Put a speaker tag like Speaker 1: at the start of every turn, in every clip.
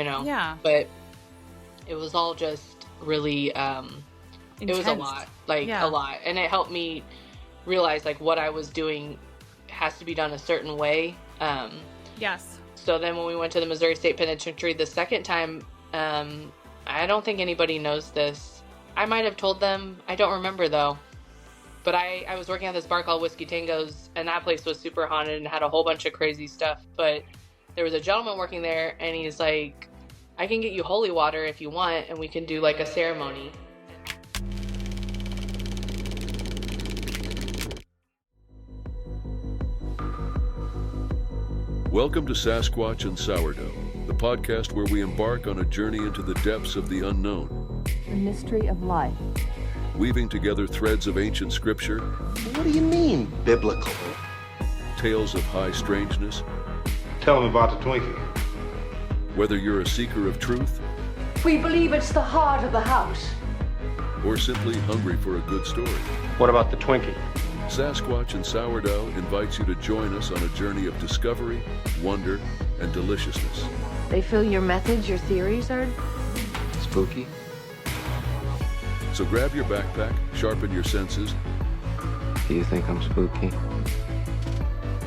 Speaker 1: Yeah.
Speaker 2: But it was all just really, it was a lot, a lot. And it helped me realize, like, what I was doing has to be done a certain way.
Speaker 1: Yes.
Speaker 2: So then when we went to the Missouri State Penitentiary the second time, I don't think anybody knows this. I might have told them. I don't remember, though. But I was working at this bar called Whiskey Tango's, and that place was super haunted and had a whole bunch of crazy stuff. But there was a gentleman working there, and he's like, I can get you holy water if you want, and we can do, like, a ceremony.
Speaker 3: Welcome to Sasquatch and Sourdough, the podcast where we embark on a journey into the depths of the unknown.
Speaker 4: The mystery of life.
Speaker 3: Weaving together threads of ancient scripture.
Speaker 5: What do you mean, biblical?
Speaker 3: Tales of high strangeness.
Speaker 5: Tell them about the Twinkie.
Speaker 3: Whether you're a seeker of truth.
Speaker 4: We believe it's the heart of the house.
Speaker 3: Or simply hungry for a good story.
Speaker 5: What about the Twinkie?
Speaker 3: Sasquatch and Sourdough invites you to join us on a journey of discovery, wonder, and deliciousness.
Speaker 4: They fill your methods, your theories are
Speaker 5: Spooky.
Speaker 3: So grab your backpack, sharpen your senses,
Speaker 5: Do you think I'm spooky?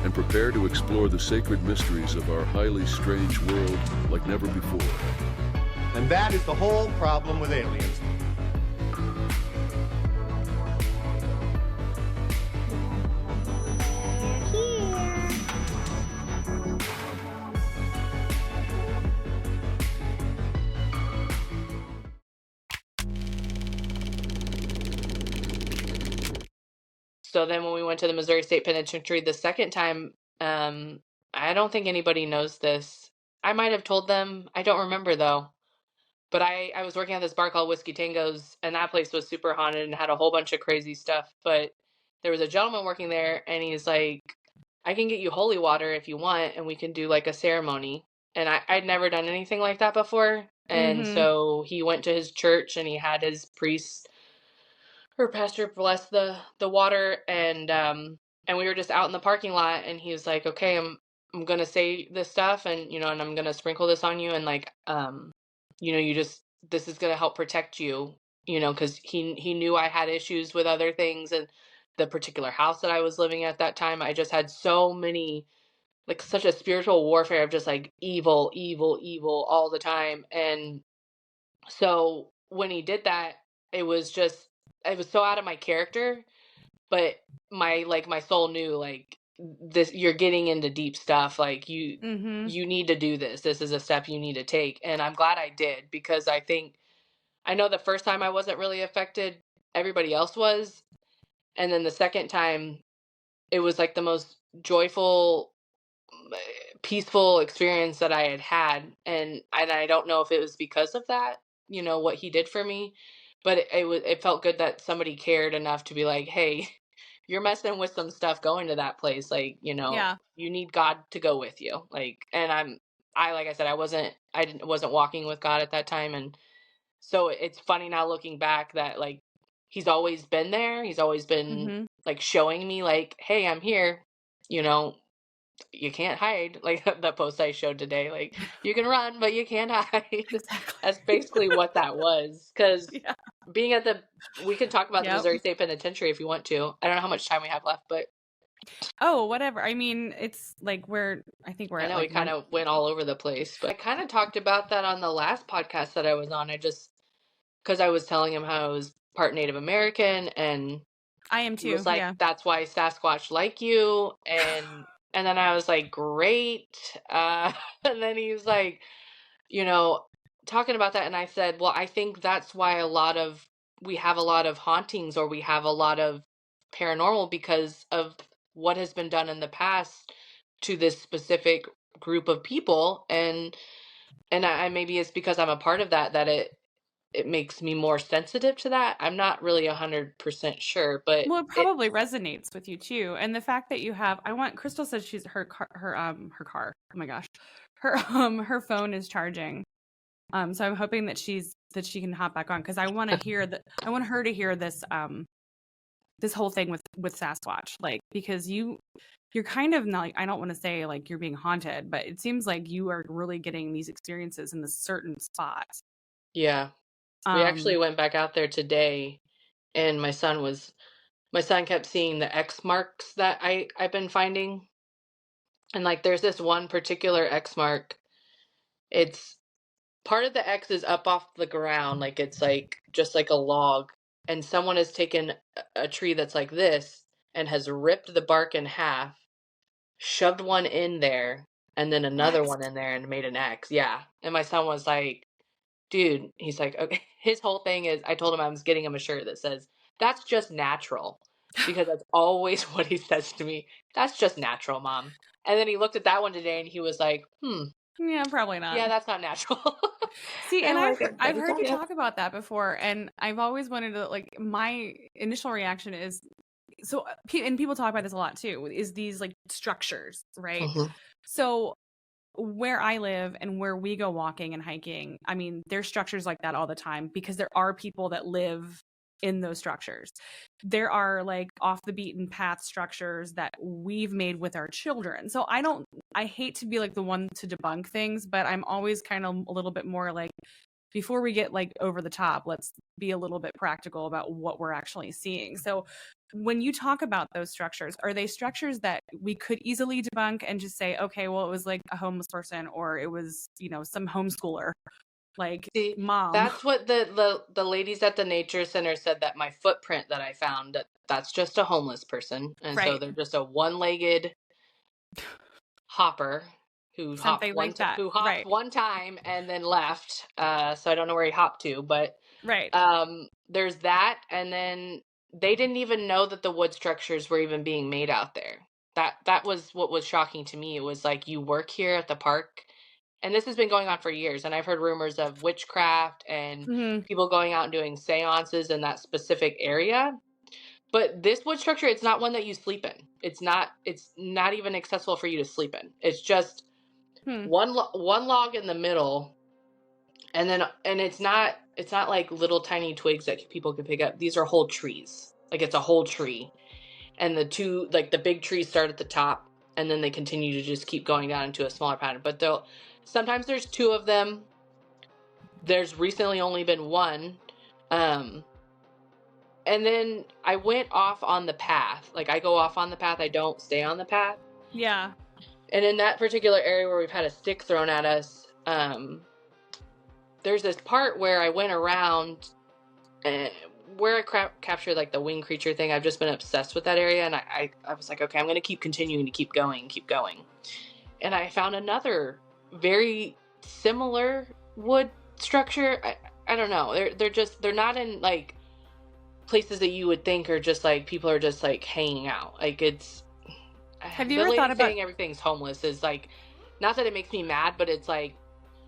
Speaker 3: and prepare to explore the sacred mysteries of our highly strange world like never before.
Speaker 6: And that is the whole problem with aliens.
Speaker 2: So then when we went to the Missouri State Penitentiary the second time, I don't think anybody knows this. I might have told them. I don't remember, though. But I was working at this bar called Whiskey Tango's, and that place was super haunted and had a whole bunch of crazy stuff. But there was a gentleman working there, and he's like, I can get you holy water if you want, and we can do, like, a ceremony. And I'd never done anything like that before. And so he went to his church, and he had his priest or pastor bless the water, and we were just out in the parking lot, and he was like, okay, I'm gonna say this stuff, and and I'm gonna sprinkle this on you, and like this is gonna help protect you, because he knew I had issues with other things, and the particular house that I was living at that time, I just had so many, like, such a spiritual warfare of just like evil all the time. And so when he did that, it was so out of my character, but my soul knew, like, this, you're getting into deep stuff, like you need to do this. This is a step you need to take. And I'm glad I did, because I know the first time I wasn't really affected, everybody else was. And then the second time, it was like the most joyful, peaceful experience that I had. And I don't know if it was because of that, what he did for me. But it felt good that somebody cared enough to be like, hey, you're messing with some stuff going to that place. Like,
Speaker 1: Yeah.
Speaker 2: you need God to go with you. Like, and like I said, I wasn't walking with God at that time. And so it's funny now looking back that, like, he's always been there. He's always been like showing me, like, hey, I'm here, you can't hide, like the post I showed today, like, you can run, but you can't hide.
Speaker 1: Exactly.
Speaker 2: That's basically what that was. Because being at we can talk about the Missouri State Penitentiary if you want to. I don't know how much time we have left, but
Speaker 1: whatever. I mean, it's like I know
Speaker 2: we kind of went all over the place, but I kind of talked about that on the last podcast that I was on. Because I was telling him how I was part Native American, and
Speaker 1: I am too.
Speaker 2: He was like, that's why Sasquatch like you, and then I was like, great. And then he was like, talking about that. And I said, well, I think that's why we have a lot of hauntings, or we have a lot of paranormal, because of what has been done in the past to this specific group of people. And I maybe it's because I'm a part of that it makes me more sensitive to that. I'm not really 100% sure, but
Speaker 1: it probably resonates with you too. And the fact that you have, Crystal says she's her car. Oh my gosh, her phone is charging. So I'm hoping that she can hop back on, because I want to hear I want her to hear this this whole thing with Sasquatch, like, because you're kind of not, I don't want to say like you're being haunted, but it seems like you are really getting these experiences in this certain spot.
Speaker 2: Yeah. We actually went back out there today, and my son kept seeing the X marks that I've been finding. And like there's this one particular X mark. It's part of the X is up off the ground, like it's like just like a log, and someone has taken a tree that's like this and has ripped the bark in half, shoved one in there, and then another one in there and made an X. Yeah. And my son was like, dude, he's like, okay. His whole thing is, I told him I was getting him a shirt that says, that's just natural. Because that's always what he says to me. That's just natural, Mom. And then he looked at that one today and he was like,
Speaker 1: yeah, probably not.
Speaker 2: Yeah, that's not natural.
Speaker 1: See, and I've heard you talk about that before, and I've always wanted to, like, my initial reaction is, so, and people talk about this a lot too, is these like structures, right?
Speaker 2: Mhm.
Speaker 1: So where I live and where we go walking and hiking, I mean, there's structures like that all the time because there are people that live in those structures. There are like off the beaten path structures that we've made with our children. So I hate to be like the one to debunk things, but I'm always kind of a little bit more like, before we get like over the top, let's be a little bit practical about what we're actually seeing. So when you talk about those structures, are they structures that we could easily debunk and just say, okay, well, it was like a homeless person, or it was, some homeschooler, like,
Speaker 2: See,
Speaker 1: Mom?
Speaker 2: that's what the ladies at the nature center said, that my footprint that I found, that's just a homeless person. And so
Speaker 1: Right.
Speaker 2: they're just a one-legged hopper who hopped
Speaker 1: Something like that.
Speaker 2: Right. one time and then left. So I don't know where he hopped to, but
Speaker 1: Right.
Speaker 2: there's that. And then they didn't even know that the wood structures were even being made out there. That was what was shocking to me. It was like, you work here at the park, and this has been going on for years, and I've heard rumors of witchcraft and people going out and doing seances in that specific area. But this wood structure, it's not one that you sleep in. It's not even accessible for you to sleep in. It's just one log in the middle, and it's not like little tiny twigs that people can pick up. These are whole trees. Like, it's a whole tree. And the big trees start at the top, and then they continue to just keep going down into a smaller pattern. But sometimes there's two of them. There's recently only been one. And then I went off on the path. Like, I go off on the path. I don't stay on the path.
Speaker 1: Yeah.
Speaker 2: And in that particular area where we've had a stick thrown at us, there's this part where I went around, where I captured like the winged creature thing. I've just been obsessed with that area, and I was like, okay, I'm going to keep continuing to keep going. And I found another very similar wood structure. I don't know. They're not in like places that you would think are just like people are just like hanging out. Like, it's.
Speaker 1: Have you ever thought about
Speaker 2: saying everything's homeless is like, not that it makes me mad, but it's like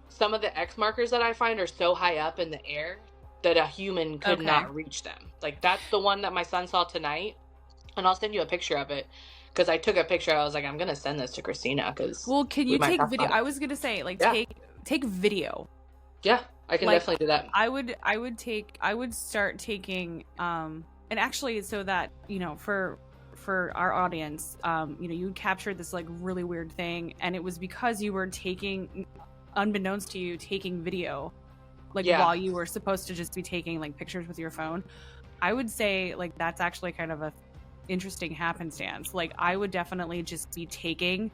Speaker 2: some of the X markers that I find are so high up in the air that a human could not reach them. Like, that's the one that my son saw tonight, and I'll send you a picture of it because I took a picture. I was like, I'm gonna send this to Christina because.
Speaker 1: Well, can you take video? I was gonna say, like, take video.
Speaker 2: Yeah, I can definitely do that.
Speaker 1: I would start taking and actually, so that for our audience, you captured this like really weird thing, and it was because you were taking, unbeknownst to you, taking video, like while you were supposed to just be taking like pictures with your phone. I would say like that's actually kind of a interesting happenstance. Like, I would definitely just be taking,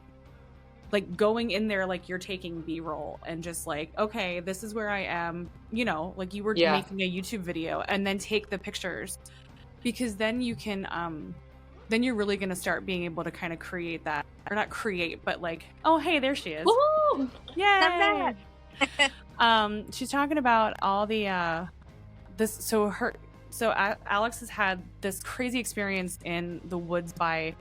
Speaker 1: like, going in there like you're taking B-roll and just like, okay, this is where I am, like you were making a YouTube video, and then take the pictures, because then you can then you're really going to start being able to kind of create that, or not create, but like, oh, hey, there she is.
Speaker 2: Woo!
Speaker 1: Yay! She's talking about all the so Alex has had this crazy experience in the woods by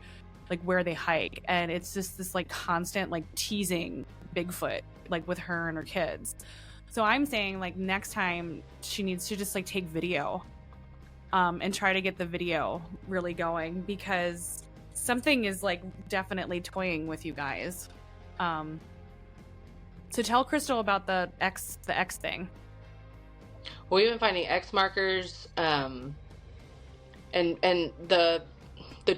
Speaker 1: like where they hike, and it's just this like constant like teasing Bigfoot, like with her and her kids. So I'm saying like next time she needs to just like take video and try to get the video really going, because something is like definitely toying with you guys. So tell Crystal about the X thing.
Speaker 2: Well, we've been finding X markers And the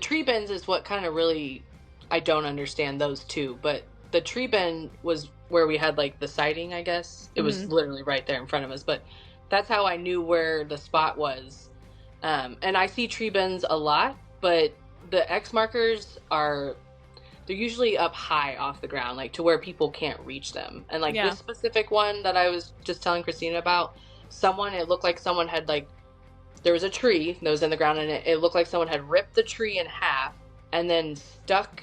Speaker 2: tree bends is what kind of really, I don't understand those two, but the tree bend was where we had like the sighting, I guess. It was literally right there in front of us, but that's how I knew where the spot was. And I see tree bends a lot, but the X markers they're usually up high off the ground, like to where people can't reach them. And like this specific one that I was just telling Christina about, it looked like someone had like, there was a tree that was in the ground, and it looked like someone had ripped the tree in half and then stuck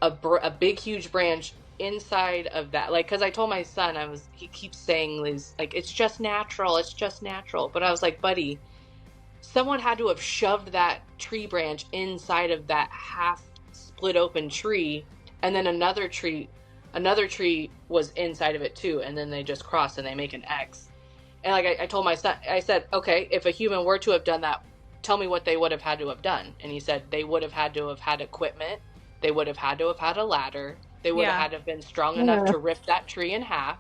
Speaker 2: a big huge branch inside of that. Like, because I told my son, he keeps saying these, like, it's just natural, but I was like, buddy, someone had to have shoved that tree branch inside of that half split open tree, and then another tree was inside of it too, and then they just cross and they make an X. And like I told my son, I said, okay, if a human were to have done that, tell me what they would have had to have done. And he said they would have had to have had equipment, they would have had to have had a ladder, they would have had to have been strong enough to rip that tree in half.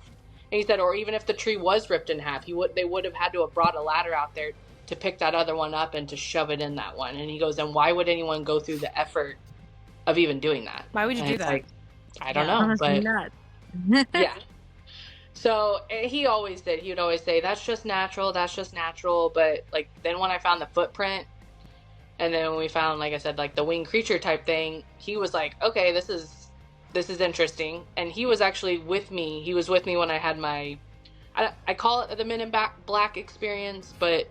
Speaker 2: And he said, or even if the tree was ripped in half, they would have had to have brought a ladder out there to pick that other one up and to shove it in that one. And he goes, and why would anyone go through the effort of even doing that?
Speaker 1: Why would you do that?
Speaker 2: Like, I don't know, but
Speaker 7: nuts.
Speaker 2: yeah. So he would always say, that's just natural. But like, then when I found the footprint, and then when we found, like I said, like the winged creature type thing, he was like, okay, this is interesting. And he was actually with me. He was with me when I had I call it the Men in Black experience, but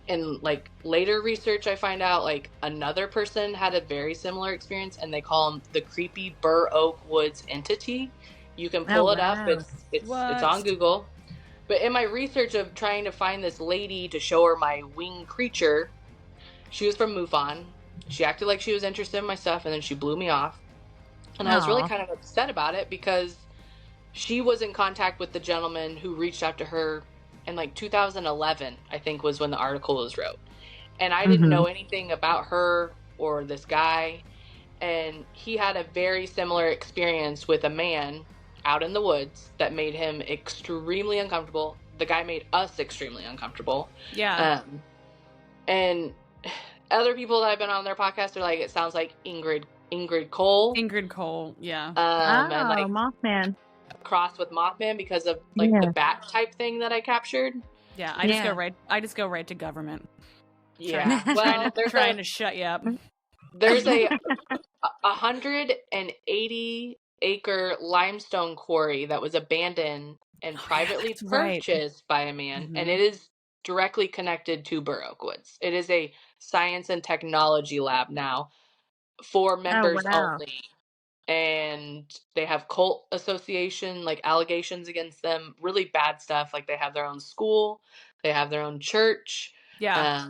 Speaker 2: in like later research, I find out like another person had a very similar experience, and they call him the creepy Burr Oak Woods entity. You can pull it up. It's on Google. But in my research of trying to find this lady to show her my winged creature, she was from MUFON. She acted like she was interested in my stuff, and then she blew me off. And I was really kind of upset about it, because she was in contact with the gentleman who reached out to her in like 2011, I think was when the article was wrote. And I didn't know anything about her or this guy. And he had a very similar experience with a man out in the woods that made him extremely uncomfortable. The guy made us extremely uncomfortable.
Speaker 1: Yeah.
Speaker 2: And other people that have been on their podcast are like, it sounds like Ingrid Cole.
Speaker 1: Ingrid Cole, yeah.
Speaker 2: And like
Speaker 7: Mothman.
Speaker 2: Crossed with Mothman because of like the bat type thing that I captured.
Speaker 1: Yeah, I just go right to government.
Speaker 2: Yeah. Well,
Speaker 1: they're trying to shut you up.
Speaker 2: There's a 180-acre limestone quarry that was abandoned and privately purchased by a man, and it is directly connected to Burr Oak Woods. It is a science and technology lab now for members only. And they have cult association, like allegations against them, really bad stuff. Like they have their own school, they have their own church.
Speaker 1: Yeah.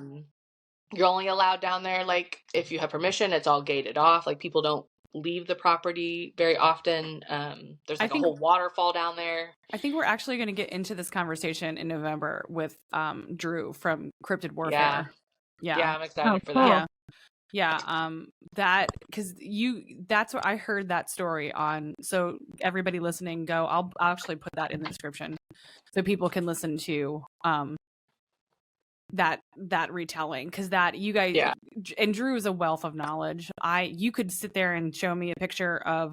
Speaker 2: You're only allowed down there, like, if you have permission. It's all gated off. Like, people don't leave the property very often. There's like a whole waterfall down there.
Speaker 1: I think we're actually going to get into this conversation in November with Drew from Cryptid Warfare.
Speaker 2: Yeah, I'm excited for that.
Speaker 1: That, because that's what I heard that story on. So everybody listening, I'll actually put that in the description so people can listen to that retelling, because that you guys and Drew is a wealth of knowledge. You could sit there and show me a picture of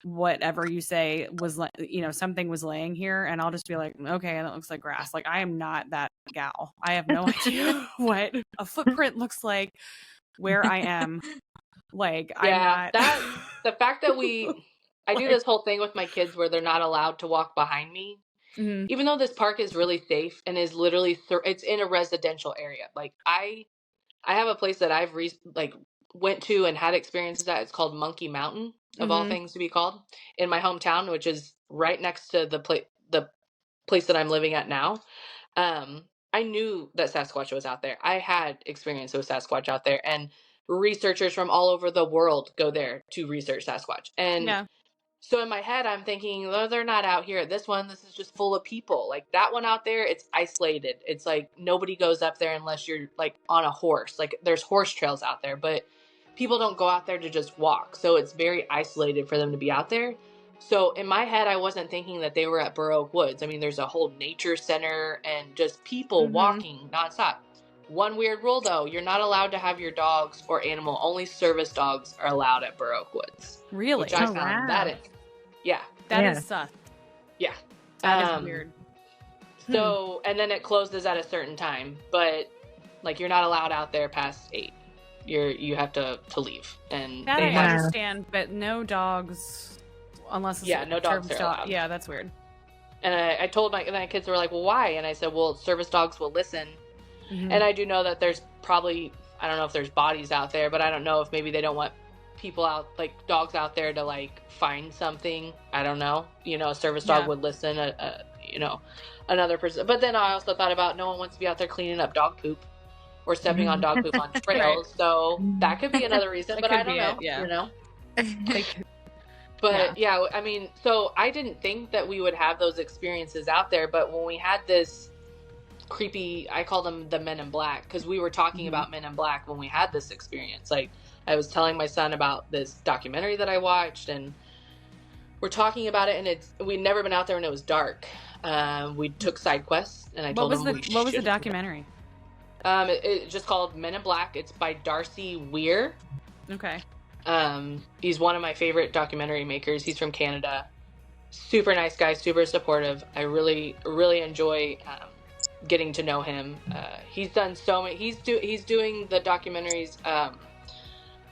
Speaker 1: whatever you say was, like, something was laying here, and I'll just be like, okay, that looks like grass. Like, I am not that gal. I have no idea what a footprint looks like where I am. Like, I'm not...
Speaker 2: the fact that I do this whole thing with my kids where they're not allowed to walk behind me. Mm-hmm. Even though this park is really safe and is literally it's in a residential area. Like, I have a place that I've went to and had experiences at. It's called Monkey Mountain, of all things to be called, in my hometown, which is right next to the place that I'm living at now. I knew that Sasquatch was out there. I had experience with Sasquatch out there, and researchers from all over the world go there to research Sasquatch. And so in my head, I'm thinking, oh, they're not out here at this one. This is just full of people. Like, that one out there, it's isolated. It's like nobody goes up there unless you're like on a horse. Like, there's horse trails out there, but people don't go out there to just walk. So it's very isolated for them to be out there. So in my head, I wasn't thinking that they were at Burr Oak Woods. I mean, there's a whole nature center and just people walking nonstop. One weird rule though, you're not allowed to have your dogs or animal. Only service dogs are allowed at Burr Oak Woods.
Speaker 1: Really?
Speaker 2: Which I found that is,
Speaker 1: that is sus.
Speaker 2: Yeah.
Speaker 1: That is weird.
Speaker 2: So, and then it closes at a certain time, but like you're not allowed out there past 8. You have to leave. And
Speaker 1: that
Speaker 2: they
Speaker 1: I
Speaker 2: have,
Speaker 1: understand, but no dogs, unless it's
Speaker 2: no dogs are
Speaker 1: dog.
Speaker 2: allowed.
Speaker 1: Yeah, that's weird.
Speaker 2: And I told my kids were like, well, why? And I said, well, service dogs will listen. And I do know that there's probably, I don't know if there's bodies out there, but I don't know if maybe they don't want people out, like dogs out there to like find something. I don't know. A service dog would listen, another person. But then I also thought about no one wants to be out there cleaning up dog poop or stepping on dog poop on trails. Right. So that could be another reason, but I don't know, But I mean, so I didn't think that we would have those experiences out there, but when we had this creepy, I call them the Men in Black, because we were talking about Men in Black when we had this experience. Like I was telling my son about this documentary that I watched, and we're talking about it, and we'd never been out there when it was dark. We took side quests, and I told him
Speaker 1: what was the documentary?
Speaker 2: It's just called Men in Black. It's by Darcy Weir.
Speaker 1: Okay.
Speaker 2: He's one of my favorite documentary makers. He's from Canada. Super nice guy, super supportive. I really, really enjoy getting to know him. He's done so many. He's doing the documentaries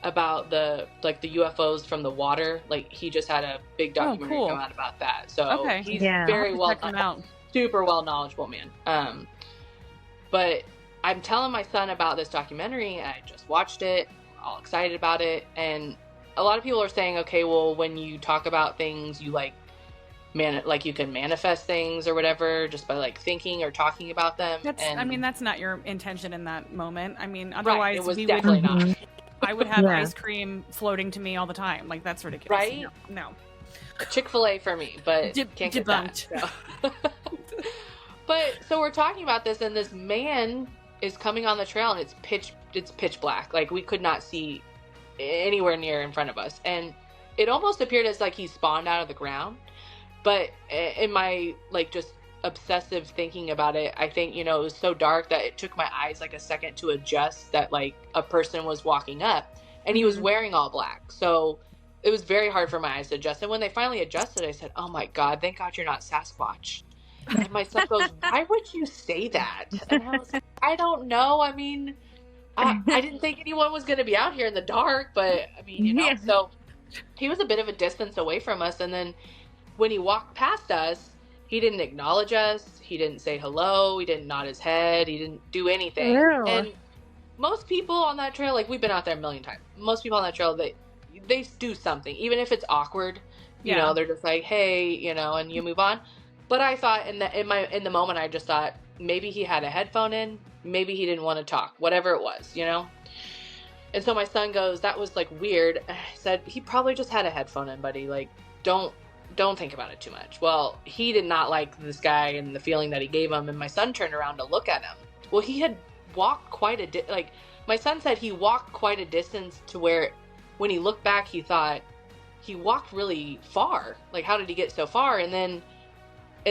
Speaker 2: about the UFOs from the water. Like he just had a big documentary come out about that. So he's very super well knowledgeable man. But I'm telling my son about this documentary, and I just watched it, all excited about it, and a lot of people are saying, okay, well, when you talk about things, you you can manifest things or whatever just by like thinking or talking about them.
Speaker 1: That's not your intention in that moment. I mean, otherwise
Speaker 2: it was definitely not.
Speaker 1: I would have ice cream floating to me all the time. Like that's ridiculous.
Speaker 2: Right?
Speaker 1: No.
Speaker 2: Chick-fil-A for me, but can't get that. So. But so we're talking about this, and this man is coming on the trail, and it's pitch black. Like we could not see anywhere near in front of us, and it almost appeared as like he spawned out of the ground. But in my like just obsessive thinking about it, I think it was so dark that it took my eyes like a second to adjust that like a person was walking up, and he was wearing all black. So it was very hard for my eyes to adjust. And when they finally adjusted, I said, "Oh my God, thank God you're not Sasquatch." And my son goes, "Why would you say that?" And I was like, "I don't know. I mean, I didn't think anyone was going to be out here in the dark, but I mean, So he was a bit of a distance away from us. And then when he walked past us, he didn't acknowledge us. He didn't say hello. He didn't nod his head. He didn't do anything. Ew. And most people on that trail, like we've been out there a million times. Most people on that trail, they do something, even if it's awkward. You know, they're just like, hey, and you move on. But I thought in the moment, I just thought maybe he had a headphone in, maybe he didn't want to talk, whatever it was, And so my son goes, "That was like weird." I said, "He probably just had a headphone in, buddy. Like, don't think about it too much." Well, he did not like this guy and the feeling that he gave him, and my son turned around to look at him. Well, he had walked quite my son said he walked quite a distance to where when he looked back, he thought he walked really far. Like, how did he get so far? And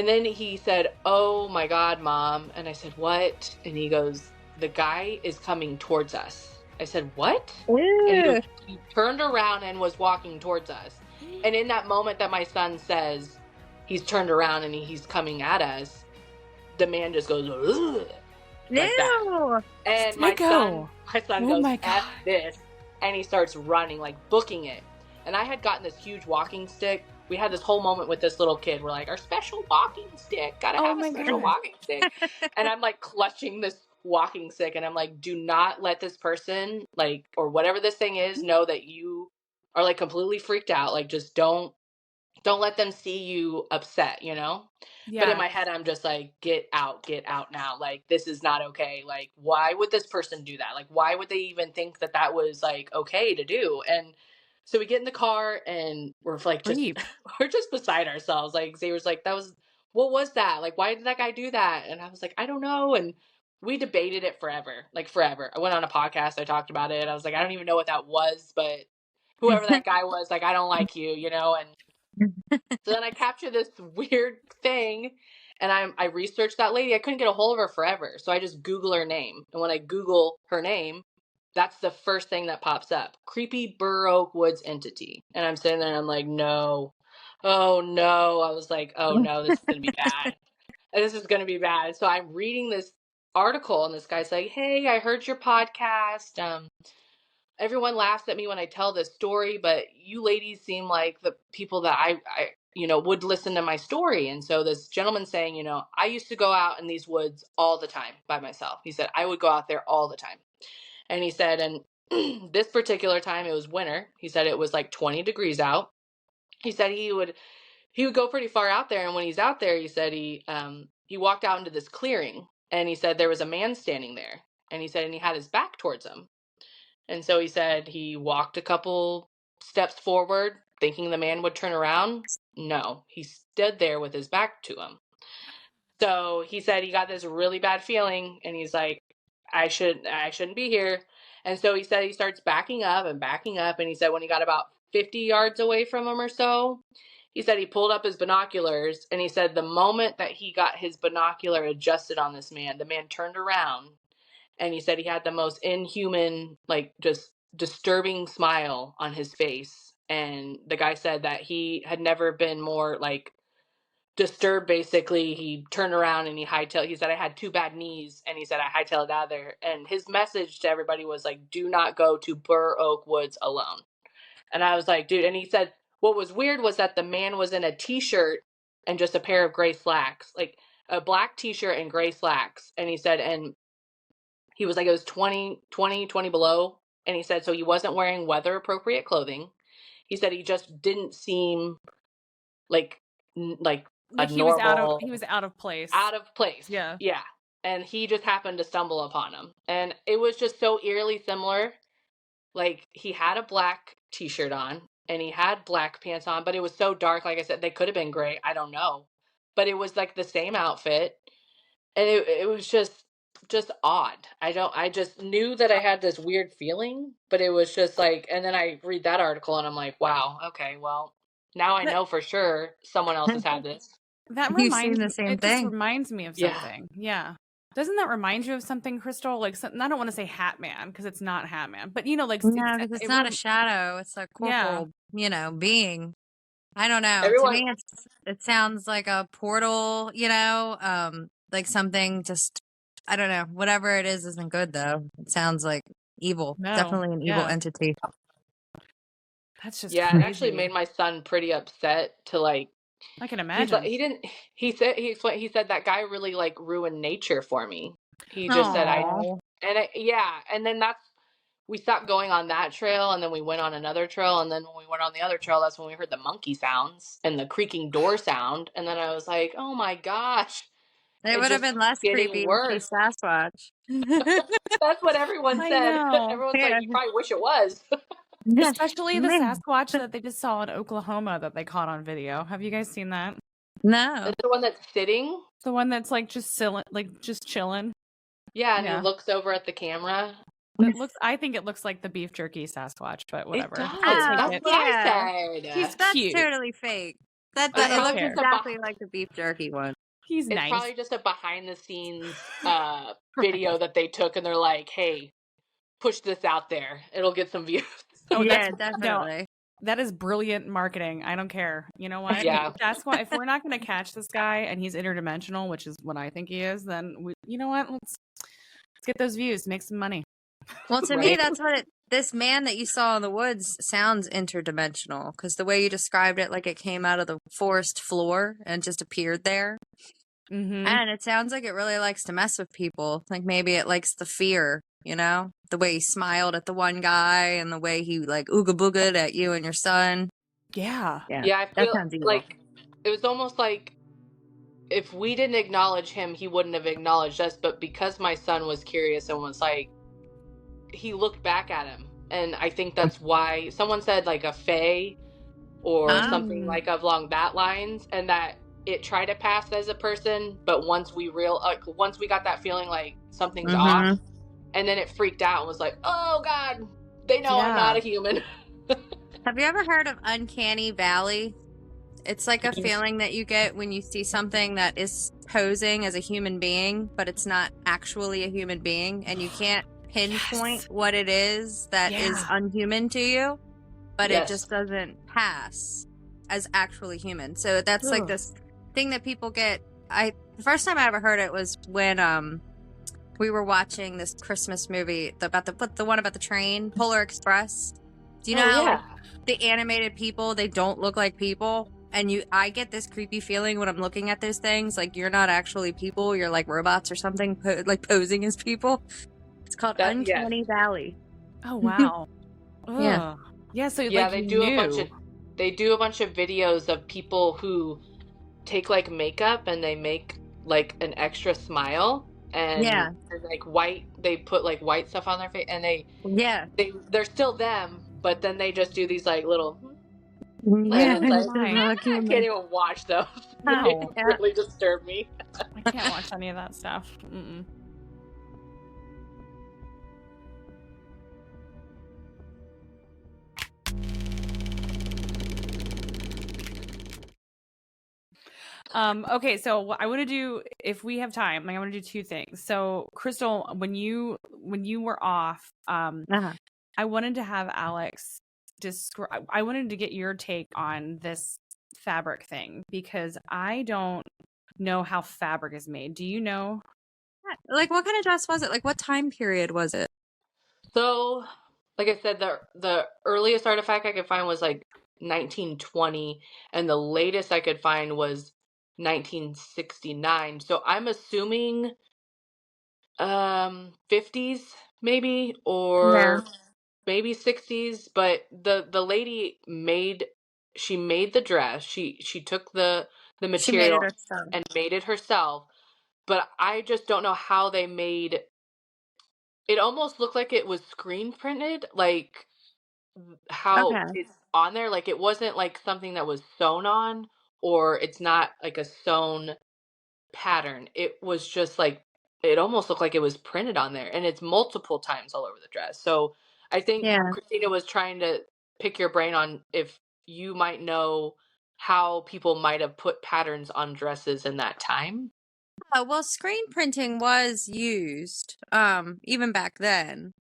Speaker 2: then he said, "Oh my God, Mom." And I said, "What?" And he goes, "The guy is coming towards us." I said, "What?" And he turned around and was walking towards us. And in that moment that my son says he's turned around and he's coming at us, the man just goes, "Ugh," like that. And my son goes, "F this," and he starts running, like booking it. And I had gotten this huge walking stick. We had this whole moment with this little kid. We're like, our special walking stick. Gotta have a special walking stick. And I'm like clutching this walking stick. And I'm like, do not let this person, like, or whatever this thing is, know that you are like completely freaked out. Like, just don't let them see you upset, Yeah. But in my head, I'm just like, get out now. Like, this is not okay. Like, why would this person do that? Like, why would they even think that was like okay to do? And so we get in the car and we're like, we're just beside ourselves. Like Xavier's like, what was that? Like, why did that guy do that? And I was like, I don't know. And we debated it forever. I went on a podcast. I talked about it. I was like, I don't even know what that was, but whoever that guy was, like, I don't like you, And so then I captured this weird thing And I researched that lady. I couldn't get a hold of her forever. So I just Google her name. And when I Google her name, that's the first thing that pops up. Creepy Burr Oak Woods entity. And I'm sitting there and I'm like, no. Oh no. I was like, oh no, this is going to be bad. This is going to be bad. So I'm reading this article and this guy's like, hey, I heard your podcast. Everyone laughs at me when I tell this story, but you ladies seem like the people that I would listen to my story. And so this gentleman saying, I used to go out in these woods all the time by myself. He said, I would go out there all the time. And he said, and this particular time it was winter. He said it was like 20 degrees out. He said he would go pretty far out there. And when he's out there, he said he walked out into this clearing and he said there was a man standing there. And he said, and he had his back towards him. And so he said he walked a couple steps forward thinking the man would turn around. No, he stood there with his back to him. So he said he got this really bad feeling and he's like, I shouldn't be here. And so he said he starts backing up. And he said when he got about 50 yards away from him or so, he said he pulled up his binoculars and he said the moment that he got his binocular adjusted on this man, the man turned around. And he said he had the most inhuman, like just disturbing smile on his face. And the guy said that he had never been more like disturbed. Basically, he turned around and he hightailed. He said, I had 2 bad knees. And he said, I hightailed out of there. And his message to everybody was like, do not go to Burr Oak Woods alone. And I was like, dude. And he said, what was weird was that the man was in a t-shirt and just a pair of gray slacks, like a black t-shirt and gray slacks. And he said, and he was like, it was 20 below. And he said, so he wasn't wearing weather appropriate clothing. He said he just didn't seem like a
Speaker 1: he
Speaker 2: normal.
Speaker 1: He was out of place.
Speaker 2: Out of place.
Speaker 1: Yeah.
Speaker 2: Yeah. And he just happened to stumble upon him. And it was just so eerily similar. Like he had a black t-shirt on and he had black pants on, but it was so dark. Like I said, they could have been gray. I don't know. But it was like the same outfit. And it was just odd. I just knew that I had this weird feeling, but it was just like, and then I read that article and I'm like, wow, okay, well, now I know for sure someone else has had this.
Speaker 1: That
Speaker 7: You've
Speaker 1: reminds
Speaker 7: seen
Speaker 1: me,
Speaker 7: the same
Speaker 1: it
Speaker 7: thing.
Speaker 1: just reminds me of something. Yeah. Doesn't that remind you of something, Crystal? Like, I don't want to say Hat Man because it's not Hat Man, but like,
Speaker 7: No, because it's not a shadow. It's a corporal, being. I don't know. To me, it sounds like a portal, like something just, I don't know. Whatever it is isn't good, though. It sounds like evil.
Speaker 1: No.
Speaker 7: Definitely an evil entity.
Speaker 1: That's just
Speaker 2: crazy. It actually made my son pretty upset to like.
Speaker 1: I can imagine.
Speaker 2: He said that guy really like ruined nature for me. He just said and then we stopped going on that trail and then we went on another trail and then when we went on the other trail, that's when we heard the monkey sounds and the creaking door sound. And then I was like, oh my gosh.
Speaker 7: It would have been less creepy if he Sasquatch.
Speaker 2: That's what everyone said. Everyone's like, you probably wish it was.
Speaker 1: Especially the Sasquatch that they just saw in Oklahoma that they caught on video. Have you guys seen that?
Speaker 7: No.
Speaker 2: It's the one that's sitting?
Speaker 1: The one that's like just chilling.
Speaker 2: Yeah, and he looks over at the camera.
Speaker 1: I think it looks like the beef jerky Sasquatch, but whatever.
Speaker 2: It does. That's what I said.
Speaker 7: That's
Speaker 1: cute.
Speaker 7: totally fake. It looks exactly like the beef jerky one.
Speaker 1: He's
Speaker 2: it's
Speaker 1: nice.
Speaker 2: Probably just a behind the scenes video that they took and they're like, hey, push this out there. It'll get some views.
Speaker 7: Oh, yeah, definitely.
Speaker 1: That is brilliant marketing. I don't care. You know what?
Speaker 2: Yeah.
Speaker 1: That's why if we're not going to catch this guy and he's interdimensional, which is what I think he is, then you know what? Let's get those views, make some money.
Speaker 7: Well, to me, that's what this man that you saw in the woods sounds interdimensional because the way you described it, like it came out of the forest floor and just appeared there.
Speaker 1: Mm-hmm.
Speaker 7: And it sounds like it really likes to mess with people. Like maybe it likes the fear, the way he smiled at the one guy and the way he like ooga booga'd at you and your son.
Speaker 1: Yeah.
Speaker 2: I feel like it was almost like if we didn't acknowledge him, he wouldn't have acknowledged us. But because my son was curious and was like, he looked back at him. And I think that's why someone said like a fae or something like along that lines, and that it tried to pass as a person, but once we got that feeling like something's off, and then it freaked out and was like, oh God, they know I'm not a human.
Speaker 7: Have you ever heard of Uncanny Valley? It's like a feeling that you get when you see something that is posing as a human being, but it's not actually a human being, and you can't pinpoint what it is that is unhuman to you, but it just doesn't pass as actually human. So that's like this thing that people get. The first time I ever heard it was when we were watching this Christmas movie about the one about the train, Polar Express. Do you know how like, the animated people, they don't look like people? And I get this creepy feeling when I'm looking at those things, like you're not actually people, you're like robots or something, like posing as people. It's called Uncanny Valley.
Speaker 1: Oh wow.
Speaker 7: Yeah.
Speaker 1: Yeah. So
Speaker 2: yeah,
Speaker 1: like
Speaker 2: they do a bunch of videos of people who take like makeup and they make like an extra smile and like white. They put like white stuff on their face and they're still them, but then they just do these like little.
Speaker 7: Yeah,
Speaker 2: like, I can't even watch those.
Speaker 1: No.
Speaker 2: They really disturb me.
Speaker 1: I can't watch any of that stuff. Mm-mm. Okay, so what I want to do, if we have time, like I want to do two things. So, Crystal, when you were off, I wanted to have Alex describe. I wanted to get your take on this fabric thing because I don't know how fabric is made. Do you know?
Speaker 7: Like, what kind of dress was it? Like, what time period was it?
Speaker 2: So, like I said, the earliest artifact I could find was like 1920, and the latest I could find was 1969. So I'm assuming 50s maybe, or maybe 60s. But the lady made the dress. She took the material and made it herself. But I just don't know how they made. It almost looked like it was screen printed, like how it's on there. Like it wasn't like something that was sewn on, or it's not like a sewn pattern. It was just like, it almost looked like it was printed on there, and it's multiple times all over the dress. So I think Christina was trying to pick your brain on if you might know how people might have put patterns on dresses in that time.
Speaker 7: Well, screen printing was used even back then.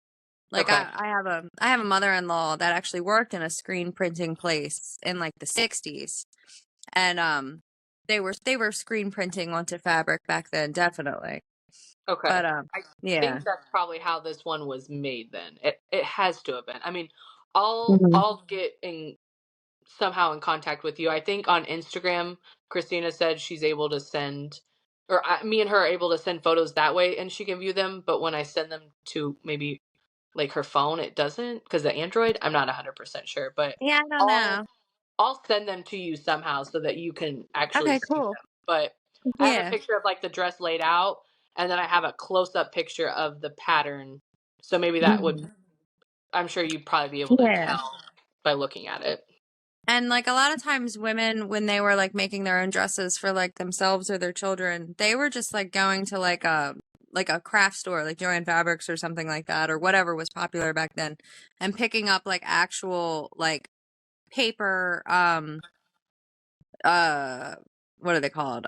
Speaker 7: Like I have a mother-in-law that actually worked in a screen printing place in like the 60s. And they were screen printing onto fabric back then, definitely.
Speaker 2: Okay.
Speaker 7: But
Speaker 2: I think that's probably how this one was made then. It has to have been. I mean, I'll get somehow in contact with you. I think on Instagram, Christina said she's able to send, or me and her are able to send photos that way and she can view them. But when I send them to maybe like her phone, it doesn't, because the Android, I'm not 100% sure. But
Speaker 7: yeah, I don't know.
Speaker 2: I'll send them to you somehow so that you can actually see them. But I have a picture of like the dress laid out, and then I have a close-up picture of the pattern. So maybe that would, I'm sure you'd probably be able to tell by looking at it.
Speaker 7: And like a lot of times women, when they were like making their own dresses for like themselves or their children, they were just like going to like a craft store, like Joann Fabrics or something like that, or whatever was popular back then, and picking up like actual like paper, what are they called?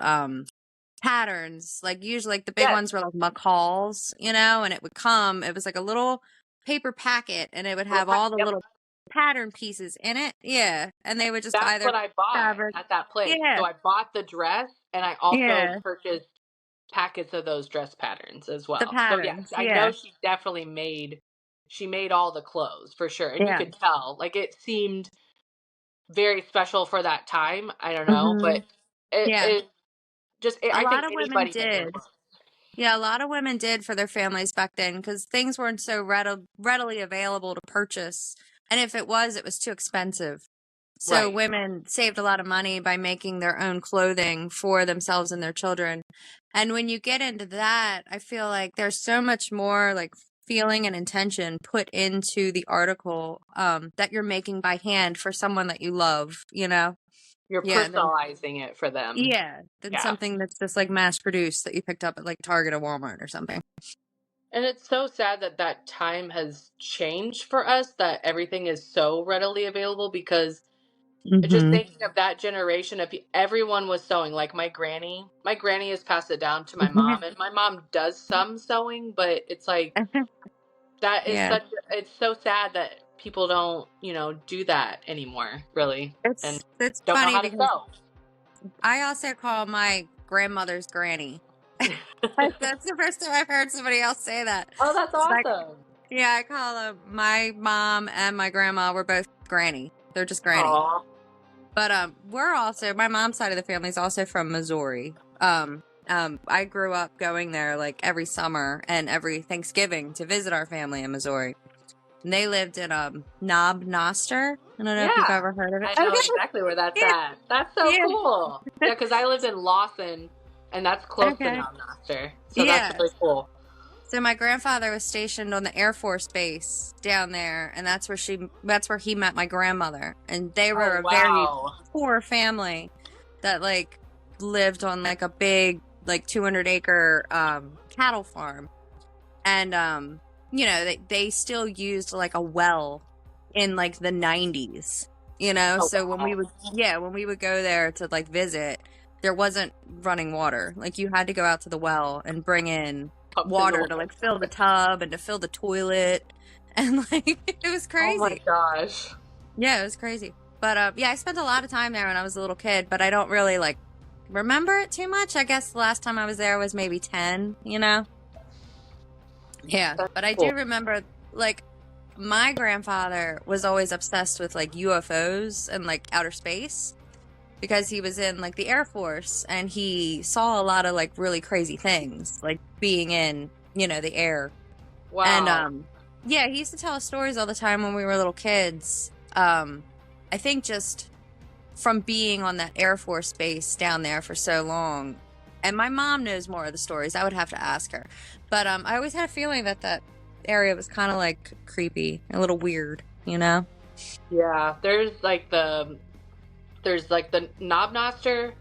Speaker 7: Patterns. Like usually like the big ones were like McCall's, you know, and it was like a little paper packet, and it would have all the little pattern pieces in it. Yeah. And they would just
Speaker 2: That's what I bought at that place.
Speaker 7: Yeah.
Speaker 2: So I bought the dress, and I also purchased packets of those dress patterns as well.
Speaker 7: The patterns,
Speaker 2: so I know she definitely made all the clothes for sure. And you could tell, like, it seemed very special for that time. I don't know, but I think anybody did.
Speaker 7: Yeah, a lot of women did for their families back then because things weren't so readily available to purchase. And if it was too expensive. So women saved a lot of money by making their own clothing for themselves and their children. And when you get into that, I feel like there's so much more like feeling and intention put into the article that you're making by hand for someone that you love, you know?
Speaker 2: You're personalizing it for them.
Speaker 7: Yeah. Than something that's just like mass produced that you picked up at like Target or Walmart or something.
Speaker 2: And it's so sad that time has changed for us, that everything is so readily available, because Just
Speaker 7: Mm-hmm.
Speaker 2: thinking of that generation of everyone was sewing. Like my granny has passed it down to my mom, and my mom does some sewing, but it's like that is
Speaker 7: Yeah,
Speaker 2: it's so sad that people don't, do that anymore, really, and
Speaker 7: it's
Speaker 2: don't know
Speaker 7: funny
Speaker 2: how to
Speaker 7: because
Speaker 2: sew.
Speaker 7: I also call my grandmother's granny. That's the first time I've heard somebody else say that.
Speaker 2: Oh, that's
Speaker 7: It's like,
Speaker 2: awesome.
Speaker 7: yeah, I call them my mom and my grandma were both granny. They're just granny.
Speaker 2: Aw.
Speaker 7: But we're also, my mom's side of the family is also from Missouri. I grew up going there like every summer and every Thanksgiving to visit our family in Missouri. And they lived in Knob Noster. I don't know if you've ever heard of it.
Speaker 2: I know exactly where that's at. That's so cool. Yeah, because I lived in Lawson, and that's close to Knob Noster. So that's really cool.
Speaker 7: So my grandfather was stationed on the Air Force Base down there, and that's where he met my grandmother. And they were a very poor family that like lived on like a big like 200-acre cattle farm. And they still used like a well in like the 90s. So when we would go there to like visit, there wasn't running water. Like you had to go out to the well and bring in water to like fill the tub and to fill the toilet, and like it was crazy.
Speaker 2: Oh my gosh.
Speaker 7: Yeah, it was crazy. But I spent a lot of time there when I was a little kid, but I don't really like remember it too much. I guess the last time I was there was maybe 10, Yeah. But I do remember like my grandfather was always obsessed with like UFOs and like outer space, because he was in like the Air Force and he saw a lot of like really crazy things, like being in, the air.
Speaker 2: Wow.
Speaker 7: And he used to tell us stories all the time when we were little kids. I think just from being on that Air Force base down there for so long, and my mom knows more of the stories. I would have to ask her. But I always had a feeling that area was kind of like creepy, a little weird, Yeah,
Speaker 2: there's like the Knob Noster,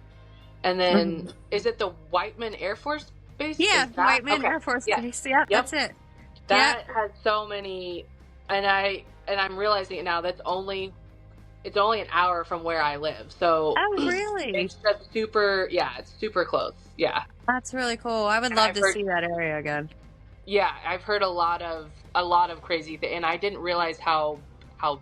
Speaker 2: and then is it the Whiteman Air Force Base?
Speaker 7: Yeah, Whiteman Air Force Base. Yeah, that's it.
Speaker 2: That has so many, and I'm realizing it now. It's only an hour from where I live. So
Speaker 7: really?
Speaker 2: It's just super. Yeah, it's super close. Yeah,
Speaker 7: that's really cool. I would love to see that area again.
Speaker 2: Yeah, I've heard a lot of crazy things, and I didn't realize how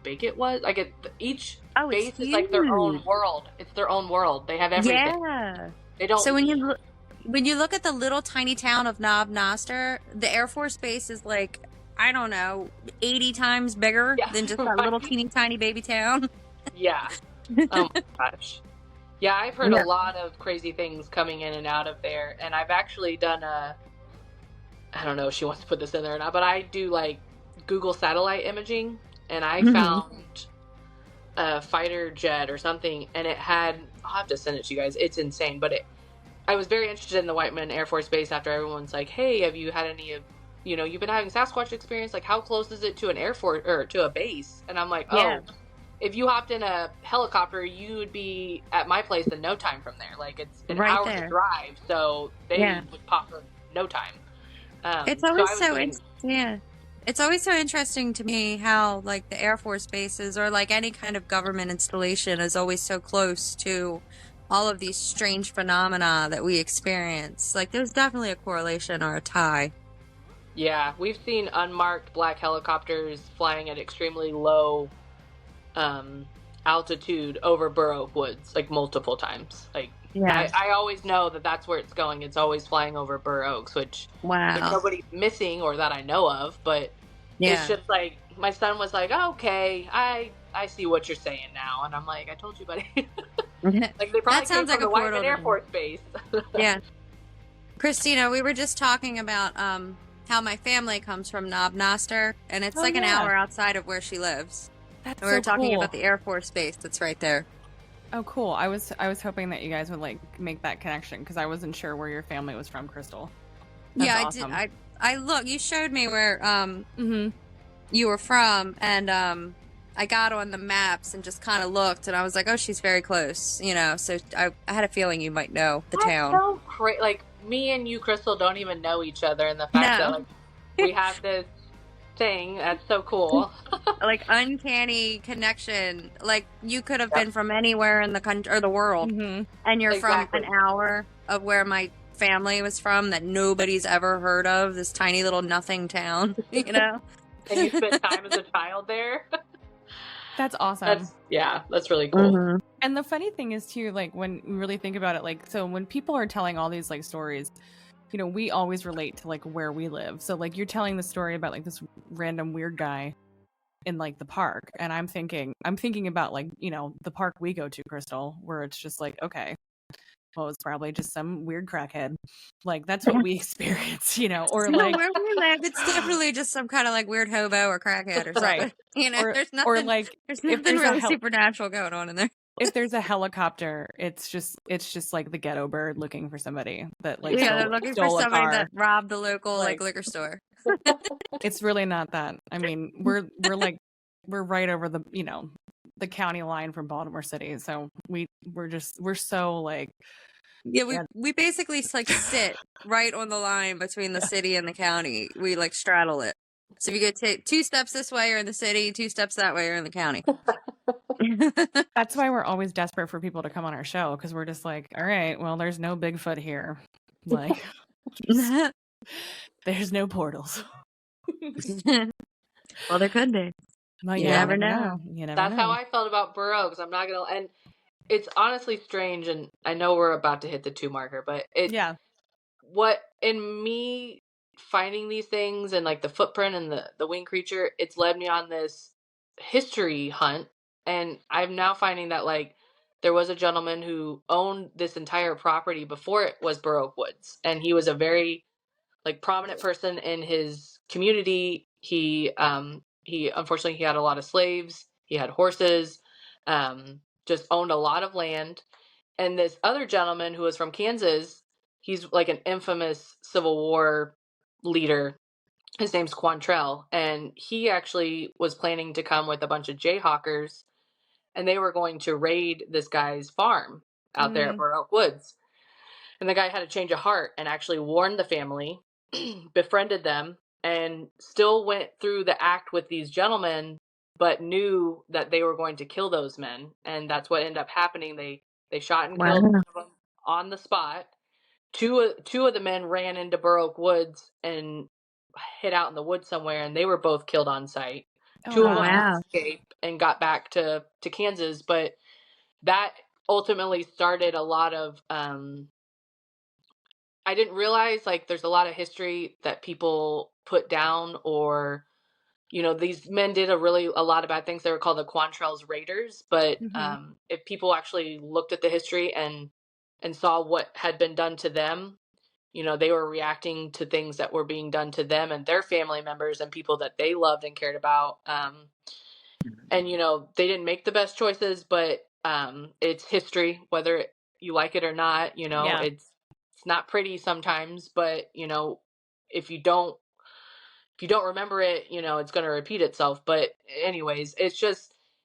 Speaker 2: big it was. Like each base is like their own world. It's their own world. They have everything. Yeah. They don't.
Speaker 7: So when you look at the little tiny town of Knob Noster, the Air Force Base is like, I don't know, 80 times bigger than just that little teeny tiny baby town.
Speaker 2: Yeah. Oh my gosh. Yeah, I've heard a lot of crazy things coming in and out of there, and I've actually done I don't know if she wants to put this in there or not, but I do like Google satellite imaging, and I found a fighter jet or something, and it had, I'll have to send it to you guys. It's insane, but I was very interested in the Whiteman Air Force Base after everyone's like, hey, have you had any of, you've been having Sasquatch experience? Like, how close is it to an Air Force or to a base? And I'm like, if you hopped in a helicopter, you would be at my place in no time from there. Like, it's an hour's drive, so they would pop in no time.
Speaker 7: It's always It's always so interesting to me how, like, the Air Force bases or, like, any kind of government installation is always so close to all of these strange phenomena that we experience. Like, there's definitely a correlation or a tie.
Speaker 2: Yeah, we've seen unmarked black helicopters flying at extremely low altitude over Burr Oak Woods, like, multiple times. Like, I always know that that's where it's going. It's always flying over Burr Oaks, which nobody's missing or that I know of, but it's just like, my son was like, oh, okay, I see what you're saying now. And I'm like, I told you, buddy. Like, they probably came from the Whiteman Air Force Base.
Speaker 7: Yeah. Christina, we were just talking about how my family comes from Knob Noster, and it's an hour outside of where she lives.
Speaker 1: That's
Speaker 7: and we were talking about the Air Force Base that's right there.
Speaker 1: Oh, cool. I was hoping that you guys would, like, make that connection, because I wasn't sure where your family was from, Crystal. That's awesome.
Speaker 7: I did. I look, you showed me where you were from, and I got on the maps and just kind of looked, and I was like, oh, she's very close, you know, so I had a feeling you might know the town.
Speaker 2: So like, me and you, Crystal, don't even know each other, and the fact that, like, we have this thing. That's so cool.
Speaker 7: Like uncanny connection. Like you could have been from anywhere in the country or the world, and you're
Speaker 2: Exactly.
Speaker 7: from an hour of where my family was from that nobody's ever heard of. This tiny little nothing town, you know.
Speaker 2: And you spent time as a child there.
Speaker 1: That's awesome.
Speaker 2: That's really cool.
Speaker 1: And the funny thing is too, like when you really think about it, like so when people are telling all these like stories, you know, we always relate to like where we live. So like you're telling the story about like this random weird guy in like the park, and I'm thinking about like, you know, the park we go to, Crystal, where it's just like, okay, well, it's probably just some weird crackhead. Like that's what we experience, you know, or like
Speaker 7: where we live, it's definitely just some kind of like weird hobo or crackhead or something.
Speaker 1: Right.
Speaker 7: You know, there's nothing.
Speaker 1: Or like
Speaker 7: there's nothing really supernatural going on in there.
Speaker 1: If there's a helicopter, it's just like the ghetto bird looking for somebody that like
Speaker 7: they're looking for somebody that robbed the local like liquor store.
Speaker 1: It's really not that. I mean, we're right over the, you know, the county line from Baltimore City, so we're so like
Speaker 7: we basically like sit right on the line between the city and the county. We like straddle it. So if you go 2 steps this way, you're in the city. 2 steps that way, you're in the county.
Speaker 1: That's why we're always desperate for people to come on our show, because we're just like, all right, well, there's no Bigfoot here. Like, there's no portals.
Speaker 7: Well, there could be.
Speaker 1: Well,
Speaker 7: you never know.
Speaker 2: That's how I felt about Burr Oaks. I'm not gonna, and it's honestly strange. And I know we're about to hit the 2 marker, but what in me finding these things and like the footprint and the winged creature, it's led me on this history hunt. And I'm now finding that like there was a gentleman who owned this entire property before it was Burr Oak Woods, and he was a very like prominent person in his community. He unfortunately he had a lot of slaves. He had horses. Just owned a lot of land. And this other gentleman who was from Kansas, he's like an infamous Civil War leader. His name's Quantrell, and he actually was planning to come with a bunch of Jayhawkers, and they were going to raid this guy's farm out there at Burr Oak Woods. And the guy had a change of heart and actually warned the family, befriended them, and still went through the act with these gentlemen, but knew that they were going to kill those men. And that's what ended up happening. They shot and killed one of them on the spot. Two of the men ran into Burr Oak Woods and hid out in the woods somewhere, and they were both killed on site. 2 of them escaped and got back to Kansas, but that ultimately started a lot of I didn't realize like there's a lot of history that people put down, or you know, these men did a lot of bad things. They were called the Quantrell's Raiders, but if people actually looked at the history and saw what had been done to them, you know, they were reacting to things that were being done to them and their family members and people that they loved and cared about. And, you know, they didn't make the best choices, but it's history, whether you like it or not. You know, it's not pretty sometimes, but, you know, if you don't remember it, you know, it's going to repeat itself. But anyways,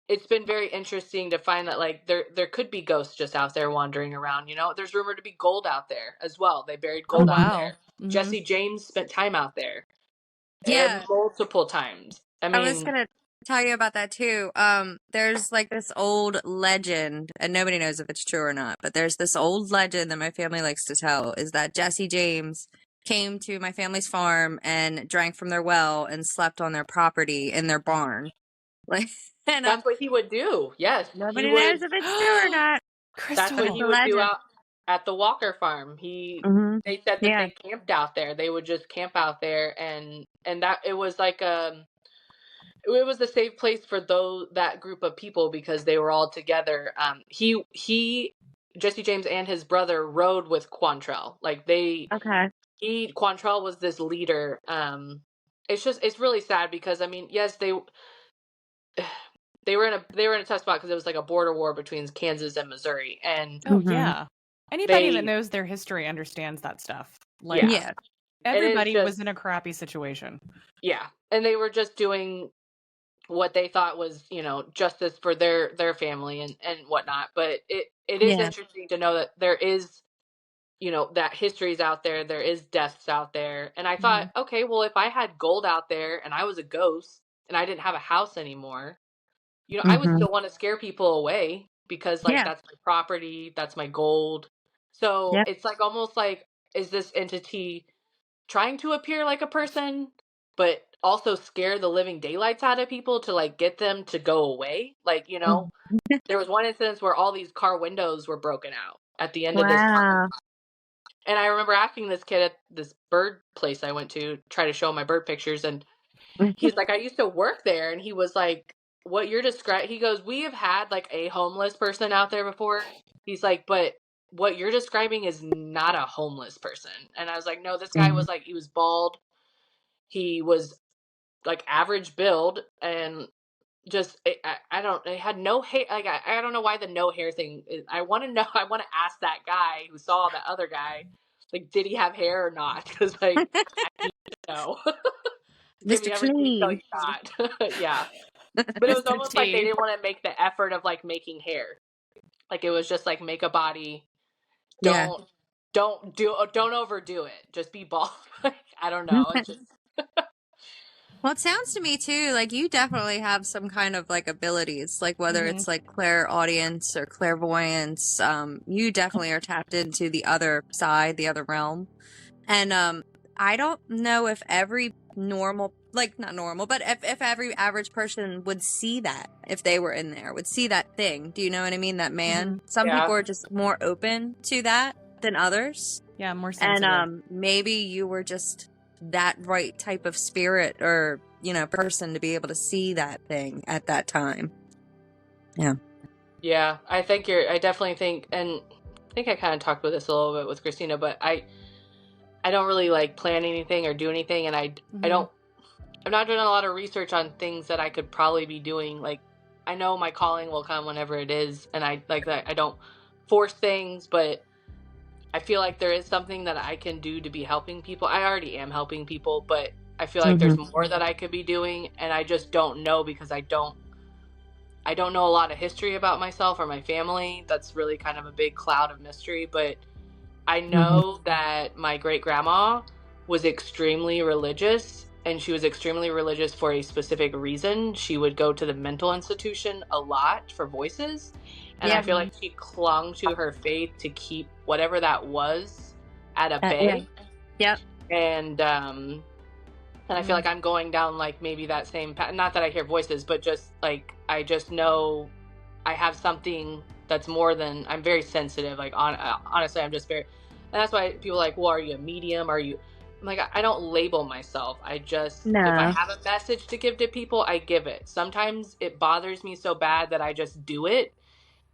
Speaker 2: it's been very interesting to find that like there could be ghosts just out there wandering around. You know, there's rumored to be gold out there as well. They buried gold out there. Jesse James spent time out there.
Speaker 7: Yeah.
Speaker 2: Multiple times. I
Speaker 7: was going to tell you about that too. There's like this old legend, and nobody knows if it's true or not, but there's this old legend that my family likes to tell, is that Jesse James came to my family's farm and drank from their well and slept on their property in their barn. Like, and
Speaker 2: that's what he would do. Yes.
Speaker 7: Nobody knows if it's true or not.
Speaker 2: That's what he would do out at the Walker farm. They said that they camped out there. They would just camp out there, and that it was like it was a safe place for that group of people because they were all together. Jesse James and his brother rode with Quantrell. Like Quantrell was this leader. It's really sad because I mean, yes, they were in a tough spot because it was like a border war between Kansas and Missouri, and
Speaker 1: anybody that knows their history understands that stuff. Like, everybody was in a crappy situation. Yeah,
Speaker 2: and they were just doing what they thought was, you know, justice for their family and whatnot. But it is interesting to know that there is you know, that history's out there. There is deaths out there. And I thought, okay, well, if I had gold out there and I was a ghost and I didn't have a house anymore, you know, I would still want to scare people away because like
Speaker 7: Yeah.
Speaker 2: that's my property, that's my gold. So
Speaker 7: Yep.
Speaker 2: it's like almost like, is this entity trying to appear like a person, but also scare the living daylights out of people to like get them to go away? Like, you know, there was one instance where all these car windows were broken out at the end of this park.
Speaker 7: Wow.
Speaker 2: And I remember asking this kid at this bird place I went to try to show him my bird pictures, and he's like, I used to work there. And he was like, what you're describing, he goes, we have had like a homeless person out there before. He's like, but what you're describing is not a homeless person. And I was like, no, this guy was like, he was bald. He was like average build, and just, I don't, it had no hair. Like, I don't know why the no hair thing is. I want to know, I want to ask that guy who saw that other guy, like, did he have hair or not? Because, like, I need to know. Give me
Speaker 7: Mr.
Speaker 2: every detail
Speaker 7: Clean.
Speaker 2: you got. Yeah. But it was
Speaker 1: Mr.
Speaker 2: almost like they
Speaker 1: T.
Speaker 2: didn't want to make the effort of, like, making hair. Like, it was just, like, make a body.
Speaker 7: Yeah.
Speaker 2: Don't overdo it. Just be bald. I don't know. It's just...
Speaker 7: Well, it sounds to me too like you definitely have some kind of like abilities, like whether it's like clairaudience or clairvoyance. You definitely are tapped into the other side, the other realm. And I don't know if every normal, like not normal, but if every average person would see that, if they were in there, would see that thing. Do you know what I mean? That man. Some people are just more open to that than others.
Speaker 1: Yeah, more sensitive.
Speaker 7: And maybe you were just that right type of spirit or, you know, person to be able to see that thing at that time.
Speaker 2: Yeah, I definitely think, and I think I kind of talked about this a little bit with Christina, but I don't really like plan anything or do anything, and I'm not doing a lot of research on things that I could probably be doing. Like, I know my calling will come whenever it is, and I like that. I don't force things, but I feel like there is something that I can do to be helping people. I already am helping people, but I feel like there's more that I could be doing, and I just don't know because I don't know a lot of history about myself or my family. That's really kind of a big cloud of mystery, but I know that my great-grandma was extremely religious, and she was extremely religious for a specific reason. She would go to the mental institution a lot for voices, and I feel like she clung to her faith to keep whatever that was at a bay. And I feel like I'm going down like maybe that same path. Not that I hear voices, but just like I just know I have something that's more than, I'm very sensitive. Like honestly, I'm just very, and that's why people are like, well, are you a medium? I'm like, I don't label myself. I just, if I have a message to give to people, I give it. Sometimes it bothers me so bad that I just do it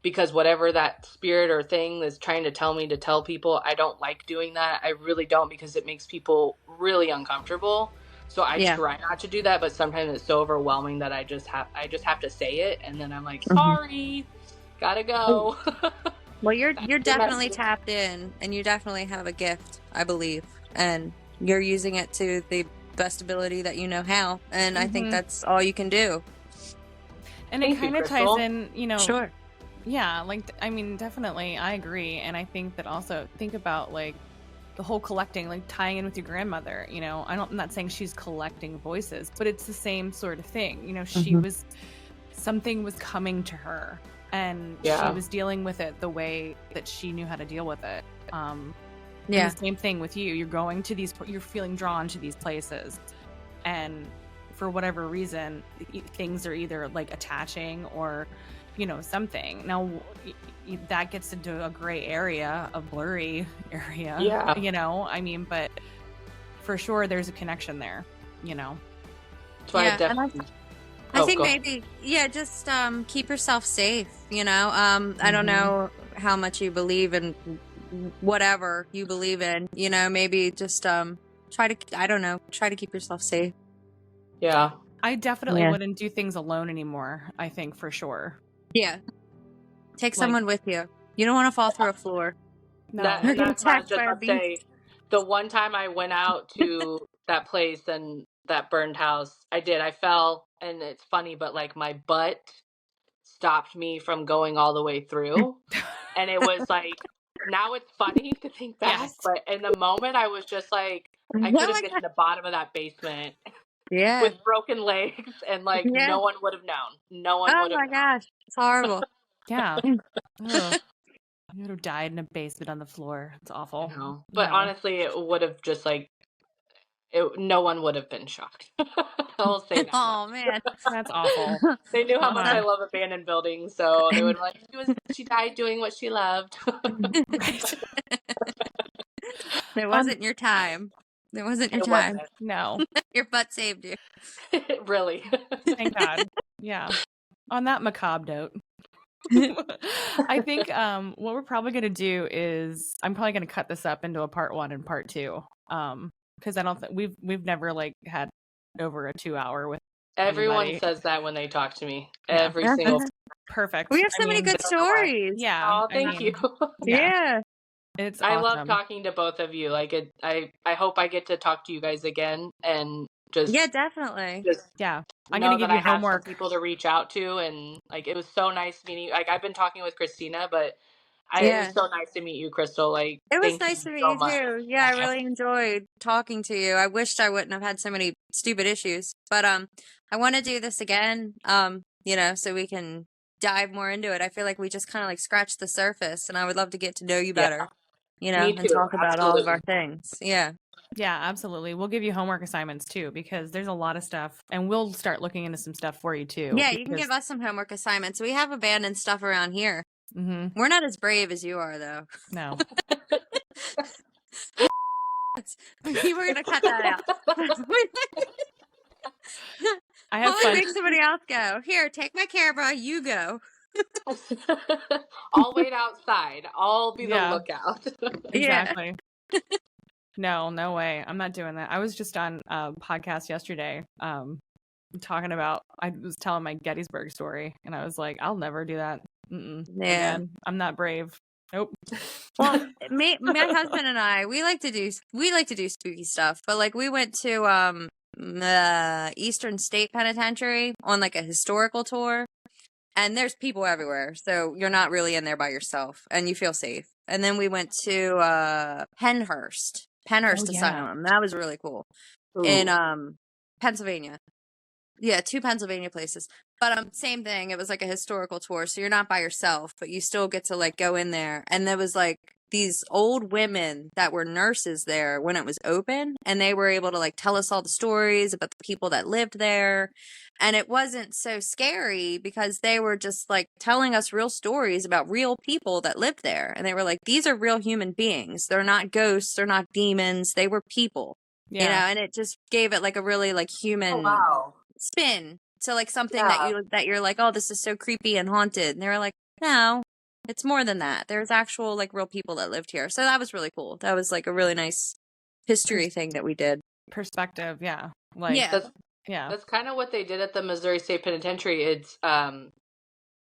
Speaker 2: because whatever that spirit or thing is trying to tell me to tell people, I don't like doing that. I really don't, because it makes people really uncomfortable. So I try not to do that, but sometimes it's so overwhelming that I just have to say it, and then I'm like, sorry, gotta go.
Speaker 7: Well, you're definitely tapped in, and you definitely have a gift, I believe, and you're using it to the best ability that you know how, and I think that's all you can do.
Speaker 1: And it kind of ties in, you know.
Speaker 7: Sure.
Speaker 1: Yeah, like, I mean, definitely, I agree. And I think that also, think about, like, the whole collecting, like, tying in with your grandmother, you know. I'm not saying she's collecting voices, but it's the same sort of thing. You know, she was, something was coming to her, and she was dealing with it the way that she knew how to deal with it. The same thing with you. You're going to these, you're feeling drawn to these places, and for whatever reason, things are either, like, attaching or, you know, something. Now that gets into a gray area, a blurry area, you know, I mean, but for sure there's a connection there, you know.
Speaker 2: That's why I definitely...
Speaker 7: I think maybe, just keep yourself safe, you know. I don't know how much you believe in whatever you believe in, you know, maybe just try to keep yourself safe.
Speaker 2: Yeah.
Speaker 1: I definitely wouldn't do things alone anymore, I think, for sure.
Speaker 7: Yeah. Take someone with you. You don't want to fall through a floor.
Speaker 1: No.
Speaker 2: That's what I was just about to say. The one time I went out to that place and that burned house, I fell, and it's funny, but like my butt stopped me from going all the way through. And it was like now it's funny to think back,
Speaker 1: Yes.
Speaker 2: but in the moment I was just like, I
Speaker 7: Oh
Speaker 2: couldn't
Speaker 7: my
Speaker 2: get to
Speaker 7: God.
Speaker 2: the bottom of that basement
Speaker 7: Yeah.
Speaker 2: with broken legs, and like
Speaker 7: Yeah.
Speaker 2: no one would have known. No one
Speaker 7: Oh
Speaker 2: would have
Speaker 7: my
Speaker 2: known.
Speaker 7: gosh. It's horrible.
Speaker 1: Yeah. Ugh. You would have died in a basement on the floor. It's awful.
Speaker 2: No. But
Speaker 1: No.
Speaker 2: honestly, it would have just like no one would have been shocked. I'll say that
Speaker 7: Oh
Speaker 2: much.
Speaker 7: man.
Speaker 1: That's awful.
Speaker 2: They knew how much I
Speaker 1: God.
Speaker 2: love abandoned buildings, so they would be like, she died doing what she loved.
Speaker 1: Right.
Speaker 7: It wasn't your time. It wasn't your
Speaker 2: It
Speaker 7: time.
Speaker 2: wasn't.
Speaker 1: No.
Speaker 7: Your butt saved you.
Speaker 2: Really.
Speaker 1: Thank God. Yeah. On that macabre note, I think what we're probably going to do is I'm probably going to cut this up into a part 1 and part 2. Because I don't think we've never like had over a 2-hour with
Speaker 2: Everyone
Speaker 1: anybody.
Speaker 2: says that when they talk to me.
Speaker 1: Yeah.
Speaker 2: Every single.
Speaker 1: Perfect.
Speaker 7: We have so many good stories.
Speaker 1: Yeah.
Speaker 2: Oh, thank you.
Speaker 1: Yeah. It's
Speaker 2: I
Speaker 1: awesome.
Speaker 2: love talking to both of you. Like I hope I get to talk to you guys again and just
Speaker 7: Yeah, definitely.
Speaker 2: Just
Speaker 1: Yeah. I'm
Speaker 2: know
Speaker 1: going to
Speaker 2: that
Speaker 1: give you
Speaker 2: I have
Speaker 1: homework.
Speaker 2: some people to reach out to, and like it was so nice meeting you. Like I've been talking with Christina, but it
Speaker 7: Yeah.
Speaker 2: was so nice to meet you, Crystal. Like
Speaker 7: It was
Speaker 2: thank
Speaker 7: nice
Speaker 2: you
Speaker 7: to meet
Speaker 2: so
Speaker 7: you
Speaker 2: much.
Speaker 7: too. Yeah, I really enjoyed talking to you. I wished I wouldn't have had so many stupid issues. But I want to do this again. You know, so we can dive more into it. I feel like we just kind of like scratched the surface, and I would love to get to know you better. You know,
Speaker 2: Me
Speaker 7: and
Speaker 2: too.
Speaker 7: talk about all of our
Speaker 2: Absolutely.
Speaker 7: things. Yeah.
Speaker 1: Yeah, absolutely. We'll give you homework assignments too, because there's a lot of stuff, and we'll start looking into some stuff for you too.
Speaker 7: Yeah, you can give us some homework assignments. We have abandoned stuff around here.
Speaker 1: Mm-hmm.
Speaker 7: We're not as brave as you are, though.
Speaker 1: No.
Speaker 7: You were gonna cut that out.
Speaker 1: I have
Speaker 7: I'll
Speaker 1: fun.
Speaker 7: make somebody else go. Here, take my camera. You go.
Speaker 2: I'll wait outside. I'll be the
Speaker 1: Yeah.
Speaker 2: lookout.
Speaker 1: Exactly. No way. I'm not doing that. I was just on a podcast yesterday, talking about. I was telling my Gettysburg story, and I was like, I'll never do that.
Speaker 7: Yeah.
Speaker 1: Again. I'm not brave. Nope.
Speaker 7: Well, my husband and I, we like to do spooky stuff, but like we went to Eastern State Penitentiary on like a historical tour, and there's people everywhere, so you're not really in there by yourself, and you feel safe. And then we went to Penhurst Asylum. That was really cool.
Speaker 2: Ooh.
Speaker 7: In Pennsylvania. Yeah, 2 Pennsylvania places. But same thing. It was like a historical tour, so you're not by yourself, but you still get to like go in there. And there was like these old women that were nurses there when it was open, and they were able to like tell us all the stories about the people that lived there. And it wasn't so scary because they were just like telling us real stories about real people that lived there. And they were like, these are real human beings. They're not ghosts, they're not demons, they were people.
Speaker 1: Yeah.
Speaker 7: You know, and it just gave it like a really like human spin to like something that you're like, oh, this is so creepy and haunted. And they were like, no, it's more than that. There's actual like real people that lived here. So that was really cool. That was like a really nice history thing that we did.
Speaker 1: Perspective, yeah. Like
Speaker 2: That's kind of what they did at the Missouri State Penitentiary. It's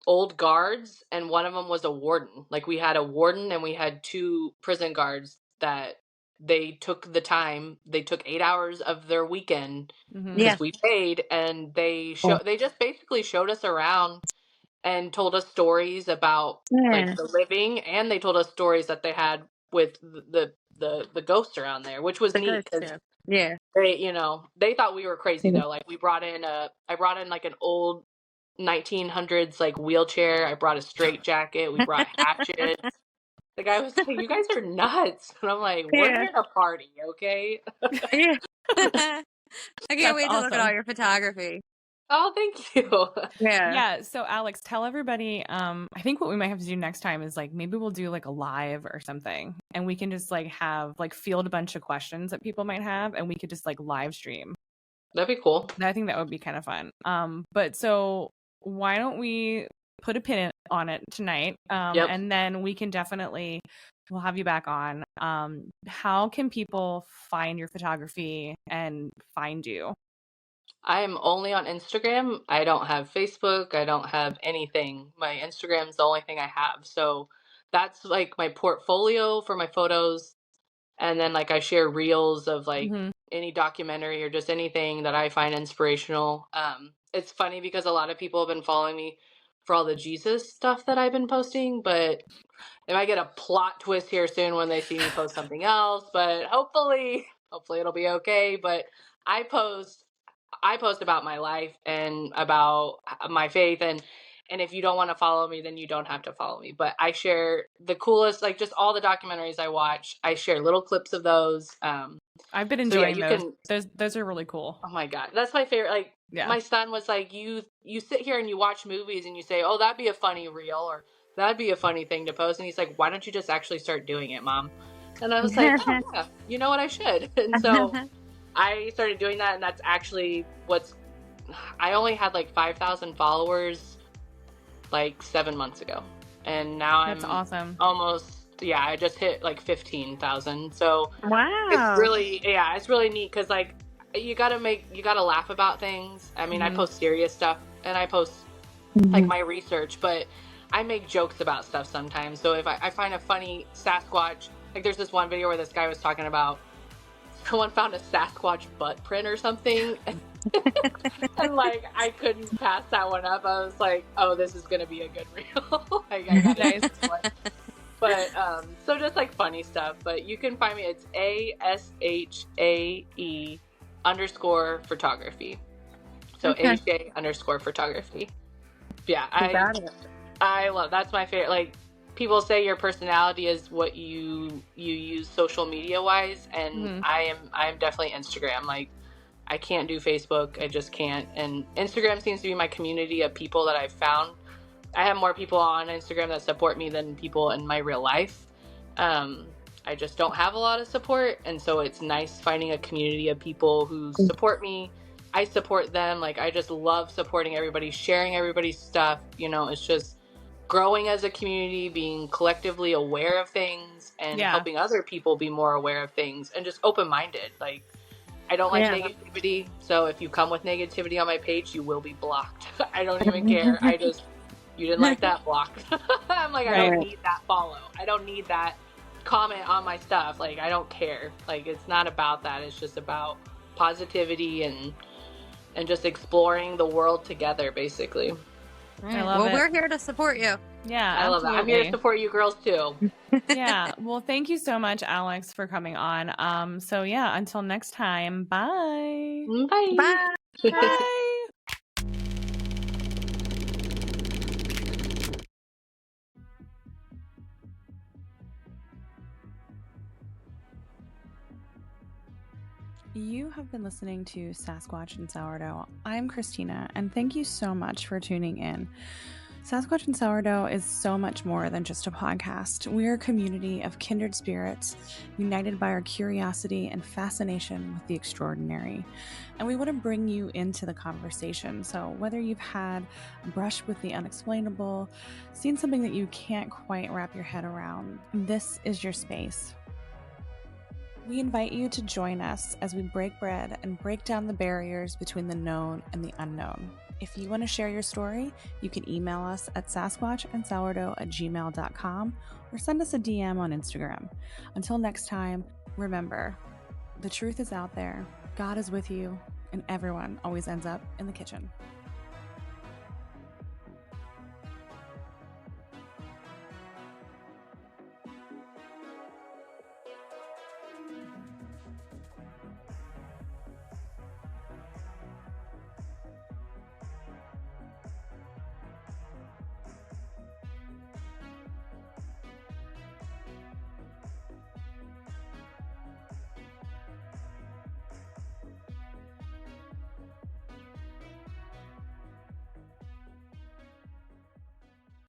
Speaker 2: old guards, and one of them was a warden. Like we had a warden and we had 2 prison guards that they took the time. They took 8 hours of their weekend because we paid, and they just basically showed us around and told us stories about like the living, and they told us stories that they had with the ghosts around there, which was neat.
Speaker 7: Yeah.
Speaker 2: They, you know, they thought we were crazy though. Like I brought in like an old 1900s like wheelchair. I brought a straight jacket. We brought hatchets. The guy was like, "You guys are nuts," and I'm like, "We're here to party, okay?"
Speaker 7: Yeah. I can't wait to look at all your photography.
Speaker 2: Oh, thank you.
Speaker 1: Yeah. So Alex, tell everybody, I think what we might have to do next time is like, maybe we'll do like a live or something, and we can just like have like field a bunch of questions that people might have, and we could just like live stream.
Speaker 2: That'd be cool.
Speaker 1: I think that would be kind of fun. But so why don't we put a pin on it tonight? And then we can we'll have you back on. How can people find your photography and find you?
Speaker 2: I am only on Instagram. I don't have Facebook. I don't have anything. My Instagram is the only thing I have. So that's like my portfolio for my photos. And then like I share reels of like any documentary or just anything that I find inspirational. It's funny because a lot of people have been following me for all the Jesus stuff that I've been posting, but they might get a plot twist here soon when they see me post something else, but hopefully it'll be okay. But I post about my life and about my faith, and if you don't want to follow me, then you don't have to follow me. But I share the coolest, like just all the documentaries I watch. I share little clips of those.
Speaker 1: I've been enjoying those. Those are really cool.
Speaker 2: Oh my God. That's my favorite. Like, my son was like, you sit here and you watch movies and you say, oh, that'd be a funny reel, or that'd be a funny thing to post. And he's like, why don't you just actually start doing it, Mom? And I was like, oh, yeah, you know what, I should. And so I started doing that. And that's actually I only had like 5,000 followers like 7 months ago. And now
Speaker 1: that's awesome.
Speaker 2: Almost, I just hit like 15,000. So
Speaker 7: wow,
Speaker 2: it's really neat. Cause like, you gotta laugh about things. I mean, I post serious stuff and I post like my research, but I make jokes about stuff sometimes. So if I find a funny Sasquatch, like there's this one video where this guy was talking about someone found a Sasquatch butt print or something. And like, I couldn't pass that one up. I was like, oh, this is going to be a good reel. Like, I got nice. But, so just like funny stuff, but you can find me. It's ASHAE_photography. So ASHAE_photography. Yeah. I love, that's my favorite. Like, people say your personality is what you use social media wise. And I'm definitely Instagram. Like, I can't do Facebook. I just can't. And Instagram seems to be my community of people that I've found. I have more people on Instagram that support me than people in my real life. I just don't have a lot of support. And so it's nice finding a community of people who support me. I support them. Like, I just love supporting everybody, sharing everybody's stuff. You know, it's just growing as a community, being collectively aware of things and helping other people be more aware of things and just open-minded. Like, I don't like negativity. So if you come with negativity on my page, you will be blocked. I don't even care. You didn't like that, blocked. I'm like, I don't need that follow. I don't need that comment on my stuff. Like, I don't care. Like, it's not about that. It's just about positivity and just exploring the world together, basically.
Speaker 1: I love it.
Speaker 7: We're here to support you.
Speaker 1: Yeah,
Speaker 2: I love that. I'm here to support you girls too.
Speaker 1: Yeah. Well, thank you so much, Alex, for coming on. So yeah, until next time. Bye.
Speaker 2: Bye.
Speaker 7: Bye.
Speaker 1: Bye. You have been listening to Sasquatch and Sourdough. I'm Christina, and thank you so much for tuning in. Sasquatch and Sourdough is so much more than just a podcast. We're a community of kindred spirits, united by our curiosity and fascination with the extraordinary. And we want to bring you into the conversation. So whether you've had a brush with the unexplainable, seen something that you can't quite wrap your head around, this is your space. We invite you to join us as we break bread and break down the barriers between the known and the unknown. If you want to share your story, you can email us at sasquatchandsourdough@gmail.com or send us a DM on Instagram. Until next time, remember, the truth is out there, God is with you, and everyone always ends up in the kitchen.